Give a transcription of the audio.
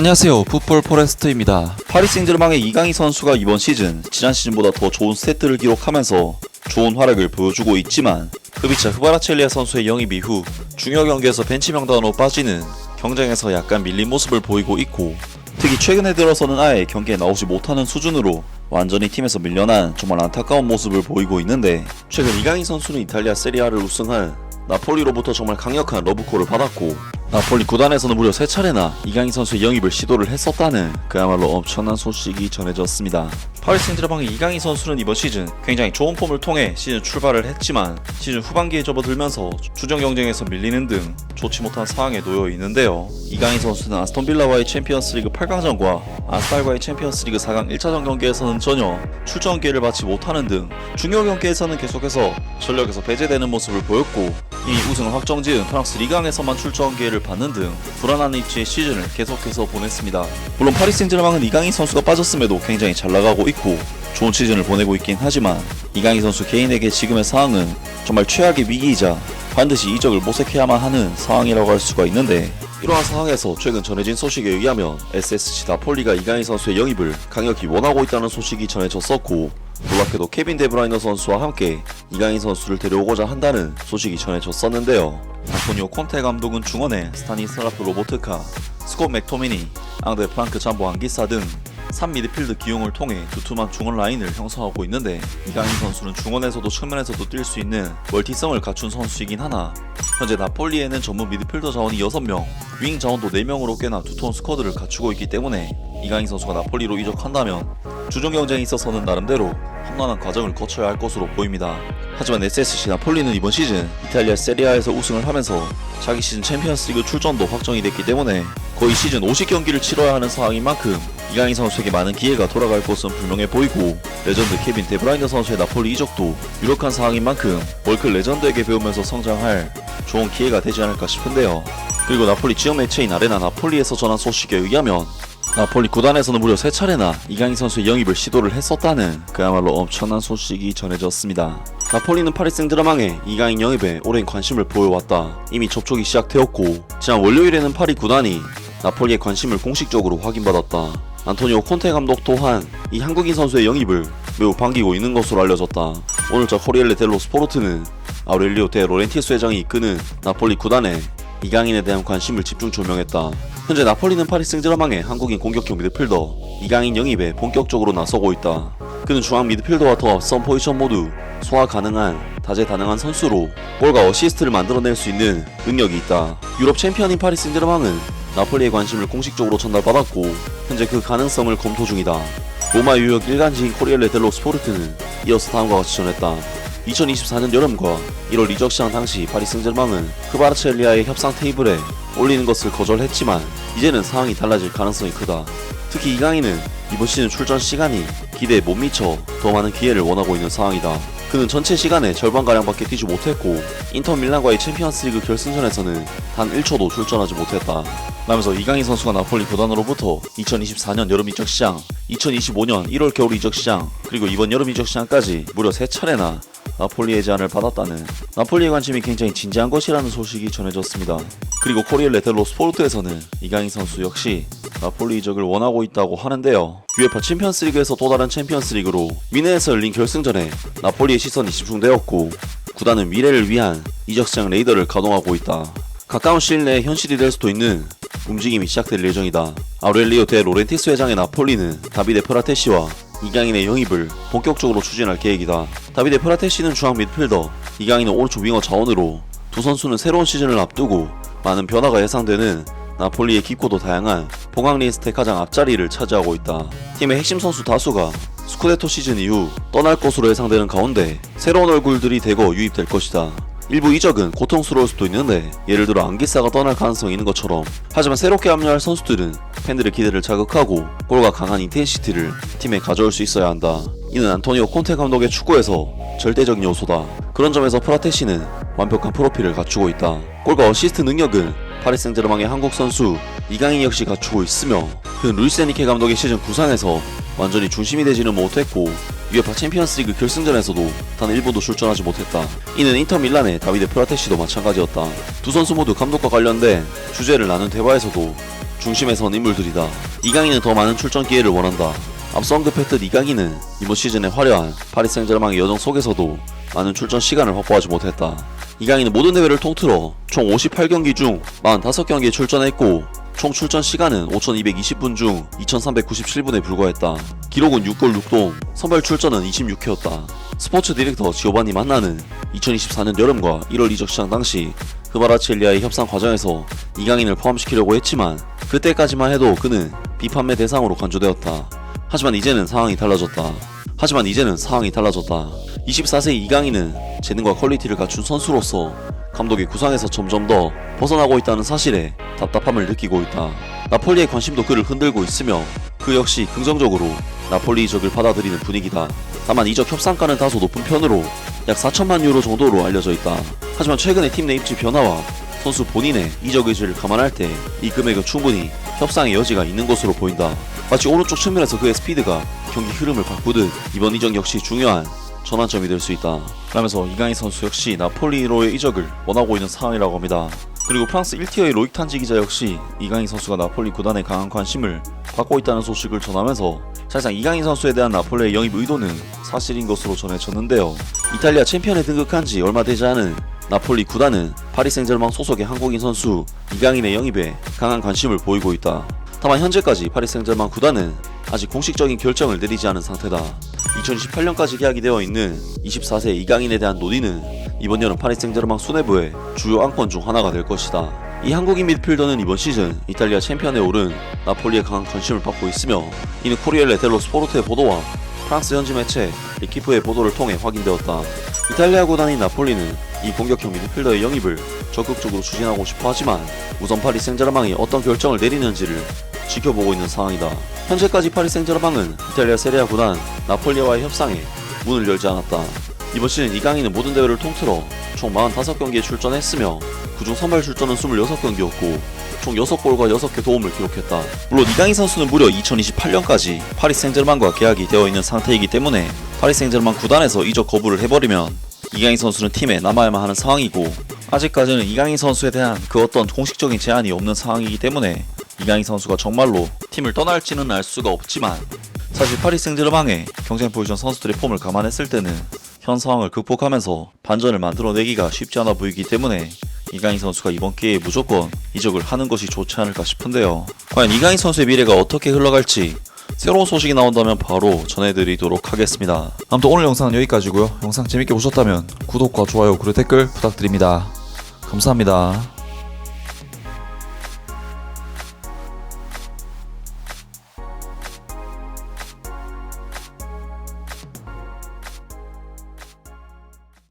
안녕하세요, 풋볼 포레스트입니다. 파리 생제르맹의 이강인 선수가 이번 시즌 지난 시즌보다 더 좋은 스탯들을 기록하면서 좋은 활약을 보여주고 있지만 흡이차 흐바라첼리아 선수의 영입 이후 중요 경기에서 벤치 명단으로 빠지는 경쟁에서 약간 밀린 모습을 보이고 있고, 특히 최근에 들어서는 아예 경기에 나오지 못하는 수준으로 완전히 팀에서 밀려난 정말 안타까운 모습을 보이고 있는데, 최근 이강인 선수는 이탈리아 세리아를 우승할 나폴리로부터 정말 강력한 러브콜을 받았고, 나폴리 구단에서는 무려 3차례나 이강인 선수의 영입을 시도를 했었다는 그야말로 엄청난 소식이 전해졌습니다. 파리 생제르맹의 이강인 선수는 이번 시즌 굉장히 좋은 폼을 통해 시즌 출발을 했지만 시즌 후반기에 접어들면서 주전 경쟁에서 밀리는 등 좋지 못한 상황에 놓여 있는데요. 이강인 선수는 아스톤빌라와의 챔피언스리그 8강전과 아스날과의 챔피언스리그 4강 1차전 경기에서는 전혀 출전 기회를 받지 못하는 등 중요 경기에서는 계속해서 전력에서 배제되는 모습을 보였고, 이미 우승을 확정지은 프랑스 리강에서만 출전 기회를 받는 등 불안한 입지의 시즌을 계속해서 보냈습니다. 물론 파리 생제르맹은 이강인 선수가 빠졌음에도 굉장히 잘 나가고 있고 좋은 시즌을 보내고 있긴 하지만, 이강인 선수 개인에게 지금의 상황은 정말 최악의 위기이자 반드시 이적을 모색해야만 하는 상황이라고 할 수가 있는데, 이러한 상황에서 최근 전해진 소식에 의하면 SSC 나폴리가 이강인 선수의 영입을 강력히 원하고 있다는 소식이 전해졌었고, 놀랍게도 케빈 데브라이너 선수와 함께 이강인 선수를 데려오고자 한다는 소식이 전해졌었는데요. 안토니오 콘테 감독은 중원에 스타니슬라프 로보트카, 스콧 맥토미니, 앙드레 프랑크 잠보 안기사 등 3미드필드 기용을 통해 두툼한 중원 라인을 형성하고 있는데, 이강인 선수는 중원에서도 측면에서도 뛸 수 있는 멀티성을 갖춘 선수이긴 하나 현재 나폴리에는 전문 미드필더 자원이 6명, 윙 자원도 4명으로 꽤나 두터운 스쿼드를 갖추고 있기 때문에 이강인 선수가 나폴리로 이적한다면 주전 경쟁에 있어서는 나름대로 험난한 과정을 거쳐야 할 것으로 보입니다. 하지만 SSC 나폴리는 이번 시즌 이탈리아 세리아에서 우승을 하면서 자기 시즌 챔피언스리그 출전도 확정이 됐기 때문에 거의 시즌 50경기를 치러야 하는 상황인 만큼 이강인 선수에게 많은 기회가 돌아갈 것은 분명해 보이고, 레전드 케빈 데브라이너 선수의 나폴리 이적도 유력한 상황인 만큼 월클 레전드에게 배우면서 성장할 좋은 기회가 되지 않을까 싶은데요. 그리고 나폴리 지역 매체인 아레나 나폴리에서 전한 소식에 의하면 나폴리 구단에서는 무려 3차례나 이강인 선수의 영입을 시도를 했었다는 그야말로 엄청난 소식이 전해졌습니다. 나폴리는 파리 생제르맹의 이강인 영입에 오랜 관심을 보여왔다. 이미 접촉이 시작되었고, 지난 월요일에는 파리 구단이 나폴리의 관심을 공식적으로 확인받았다. 안토니오 콘테 감독 또한 이 한국인 선수의 영입을 매우 반기고 있는 것으로 알려졌다. 오늘자 코리엘레 델로 스포르트는 아우렐리오 데 로렌티스 회장이 이끄는 나폴리 구단에 이강인에 대한 관심을 집중 조명했다. 현재 나폴리는 파리 생제르맹의 한국인 공격형 미드필더 이강인 영입에 본격적으로 나서고 있다. 그는 중앙 미드필더와 더 앞선 포지션 모두 소화 가능한 다재다능한 선수로 골과 어시스트를 만들어낼 수 있는 능력이 있다. 유럽 챔피언인 파리 생제르맹은 나폴리의 관심을 공식적으로 전달받았고 현재 그 가능성을 검토 중이다. 로마 유역 일간지인 코리엘레 델로 스포르트는 이어서 다음과 같이 전했다. 2024년 여름과 1월 이적 시장 당시 파리 생제르맹은 흐바라첼리아의 협상 테이블에 올리는 것을 거절했지만 이제는 상황이 달라질 가능성이 크다. 특히 이강인은 이번 시즌 출전 시간이 기대에 못 미쳐 더 많은 기회를 원하고 있는 상황이다. 그는 전체 시간의 절반가량밖에 뛰지 못했고 인터 밀란과의 챔피언스리그 결승전에서는 단 1초도 출전하지 못했다. 라면서 이강인 선수가 나폴리 구단으로부터 2024년 여름 이적 시장, 2025년 1월 겨울 이적 시장, 그리고 이번 여름 이적 시장까지 무려 3차례나 나폴리의 제안을 받았다는, 나폴리의 관심이 굉장히 진지한 것이라는 소식이 전해졌습니다. 그리고 코리엘레 델로 스포르트에서는 이강인 선수 역시 나폴리 이적을 원하고 있다고 하는데요. UEFA 챔피언스리그에서 또 다른 챔피언스리그로 미네에서 열린 결승전에 나폴리의 시선이 집중되었고, 구단은 미래를 위한 이적시장 레이더를 가동하고 있다. 가까운 시일 내에 현실이 될 수도 있는 움직임이 시작될 예정이다. 아우렐리오 데 로렌티스 회장의 나폴리는 다비데 프라테시와 이강인의 영입을 본격적으로 추진할 계획이다. 다비데 프라테시는 중앙 미드필더, 이강인은 오른쪽 윙어 자원으로 두 선수는 새로운 시즌을 앞두고 많은 변화가 예상되는 나폴리의 깊고도 다양한 봉황 리스트의 가장 앞자리를 차지하고 있다. 팀의 핵심 선수 다수가 스쿠데토 시즌 이후 떠날 것으로 예상되는 가운데 새로운 얼굴들이 대거 유입될 것이다. 일부 이적은 고통스러울 수도 있는데, 예를 들어 안기사가 떠날 가능성이 있는 것처럼, 하지만 새롭게 합류할 선수들은 팬들의 기대를 자극하고 골과 강한 인텐시티를 팀에 가져올 수 있어야 한다. 이는 안토니오 콘테 감독의 축구에서 절대적인 요소다. 그런 점에서 프라테시는 완벽한 프로필을 갖추고 있다. 골과 어시스트 능력은 파리 생제르맹의 한국 선수 이강인 역시 갖추고 있으며, 그는 루이스 에니케 감독의 시즌 구상에서 완전히 중심이 되지는 못했고 UEFA 챔피언스리그 결승전에서도 단 1분도 출전하지 못했다. 이는 인터 밀란의 다비데 프라테시도 마찬가지였다. 두 선수 모두 감독과 관련된 주제를 나눈 대화에서도 중심에 선 인물들이다. 이강인은 더 많은 출전 기회를 원한다. 앞서 언급했듯 이강인은 이번 시즌의 화려한 파리 생제르맹의 여정 속에서도 많은 출전 시간을 확보하지 못했다. 이강인은 모든 대회를 통틀어 총 58경기 중 45경기에 출전했고 총 출전 시간은 5220분 중 2397분에 불과했다. 기록은 6골 6동, 선발 출전은 26회였다. 스포츠 디렉터 지오바니 만나는 2024년 여름과 1월 이적 시장 당시 흐바라치엘리아의 협상 과정에서 이강인을 포함시키려고 했지만 그때까지만 해도 그는 비판매 대상으로 간주되었다. 하지만 이제는 상황이 달라졌다. 24세 이강인은 재능과 퀄리티를 갖춘 선수로서 감독의 구상에서 점점 더 벗어나고 있다는 사실에 답답함을 느끼고 있다. 나폴리의 관심도 그를 흔들고 있으며 그 역시 긍정적으로 나폴리 이적을 받아들이는 분위기다. 다만 이적 협상가는 다소 높은 편으로 약 4천만 유로 정도로 알려져 있다. 하지만 최근의 팀 내 입지 변화와 선수 본인의 이적 의지를 감안할 때 이 금액은 충분히 협상의 여지가 있는 것으로 보인다. 마치 오른쪽 측면에서 그의 스피드가 경기 흐름을 바꾸듯 이번 이적 역시 중요한 전환점이 될 수 있다. 라면서 이강인 선수 역시 나폴리로의 이적을 원하고 있는 상황이라고 합니다. 그리고 프랑스 1티어의 로익 탄지 기자 역시 이강인 선수가 나폴리 구단에 강한 관심을 받고 있다는 소식을 전하면서 사실상 이강인 선수에 대한 나폴리의 영입 의도는 사실인 것으로 전해졌는데요. 이탈리아 챔피언에 등극한 지 얼마 되지 않은 나폴리 구단은 파리 생제르맹 소속의 한국인 선수 이강인의 영입에 강한 관심을 보이고 있다. 다만 현재까지 파리 생제르맹 구단은 아직 공식적인 결정을 내리지 않은 상태다. 2028년까지 계약이 되어 있는 24세 이강인에 대한 논의는 이번 여름 파리 생제르맹 수뇌부의 주요 안건 중 하나가 될 것이다. 이 한국인 미드필더는 이번 시즌 이탈리아 챔피언에 오른 나폴리에 강한 관심을 받고 있으며 이는 코리엘레 델로 스포르트의 보도와 프랑스 현지 매체 리키프의 보도를 통해 확인되었다. 이탈리아 구단인 나폴리는 이 공격형 미드필더의 영입을 적극적으로 추진하고 싶어 하지만 우선 파리 생제르맹이 어떤 결정을 내리는지를 지켜보고 있는 상황이다. 현재까지 파리 생제르맹은 이탈리아 세리아 구단 나폴리와의 협상에 문을 열지 않았다. 이번 시즌 이강인은 모든 대회를 통틀어 총 45경기에 출전했으며 그중 선발 출전은 26경기였고 총 6골과 6개 도움을 기록했다. 물론 이강인 선수는 무려 2028년까지 파리 생제르맹과 계약이 되어 있는 상태이기 때문에 파리 생제르맹 구단에서 이적 거부를 해버리면 이강인 선수는 팀에 남아야만 하는 상황이고 아직까지는 이강인 선수에 대한 그 어떤 공식적인 제한이 없는 상황이기 때문에 이강인 선수가 정말로 팀을 떠날지는 알 수가 없지만 사실 파리 생제르맹의 경쟁 포지션 선수들의 폼을 감안했을 때는 현 상황을 극복하면서 반전을 만들어내기가 쉽지 않아 보이기 때문에 이강인 선수가 이번 기회에 무조건 이적을 하는 것이 좋지 않을까 싶은데요. 과연 이강인 선수의 미래가 어떻게 흘러갈지 새로운 소식이 나온다면 바로 전해드리도록 하겠습니다. 아무튼 오늘 영상은 여기까지고요. 영상 재밌게 보셨다면 구독과 좋아요 그리고 댓글 부탁드립니다. 감사합니다.